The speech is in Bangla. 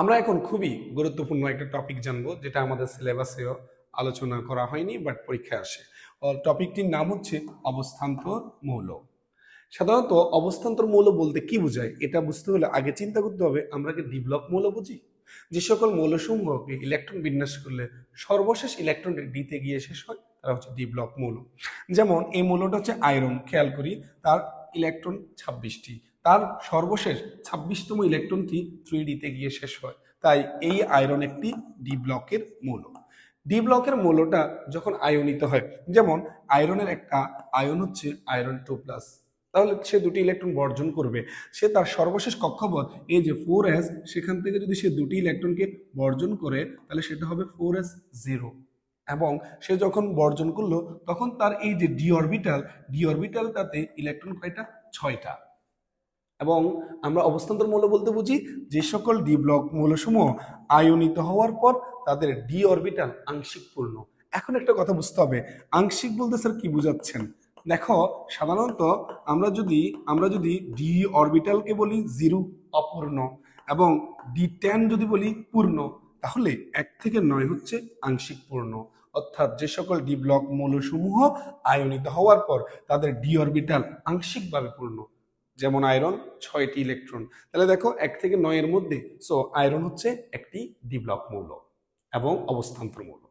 আমরা এখন খুবই গুরুত্বপূর্ণ একটা টপিক জানবো, যেটা আমাদের সিলেবাসেও আলোচনা করা হয়নি বাট পরীক্ষায় আসে। টপিকটির নাম হচ্ছে অবস্থান্তর মৌল। সাধারণত অবস্থান্তর মৌল বলতে কি বোঝায়, এটা বুঝতে হলে আগে চিন্তা করতে হবে আমরা কি ডি ব্লক মৌল বুঝি। যে সকল মৌলসমূহকে ইলেকট্রন বিন্যাস করলে সর্বশেষ ইলেকট্রনটি ডিতে গিয়ে শেষ হয় তারা হচ্ছে ডি ব্লক মৌল। যেমন এই মৌলটা হচ্ছে আয়রন, খেয়াল করি তার ইলেকট্রন 26টি, তার সর্বশেষ 26তম ইলেকট্রনটি 3D-তে গিয়ে শেষ হয়, তাই এই আয়রন একটি ডি ব্লকের মৌল। ডি ব্লকের মৌলটা যখন আয়নিত হয়, যেমন আয়রনের একটা আয়ন হচ্ছে আয়রন 2+, তাহলে সে দুটি ইলেকট্রন বর্জন করবে। সে তার সর্বশেষ কক্ষপথ এই যে 4s, সেখান থেকে যদি সে দুটি ইলেকট্রনকে বর্জন করে তাহলে সেটা হবে 4s0। এবং সে যখন বর্জন করলো তখন তার এই যে ডি অরবিটালটাতে ইলেকট্রন কয়টা? 6টা। এবং আমরা অবস্থান্তর মৌল বলতে বুঝি যে সকল ডি ব্লক মৌলসমূহ আয়নিত হওয়ার পর তাদের ডি অরবিটাল আংশিক পূর্ণ। এখন একটা কথা বুঝতে হবে, আংশিক বলতে স্যার কি বুঝাচ্ছেন? দেখো, সাধারণত আমরা যদি ডি অরবিটালকে বলি 0 অপূর্ণ এবং ডি10 যদি বলি পূর্ণ, তাহলে 1 থেকে 9 হচ্ছে আংশিক পূর্ণ। অর্থাৎ যে সকল ডি ব্লক মৌলসমূহ আয়নিত হওয়ার পর তাদের ডি অরবিটাল আংশিকভাবে পূর্ণ, যেমন আয়রন 6টি ইলেকট্রন, তাহলে দেখো 1 থেকে 9 এর মধ্যে, সো আয়রন হচ্ছে একটি ডি ব্লক মৌল এবং অবস্থান্তর মৌল।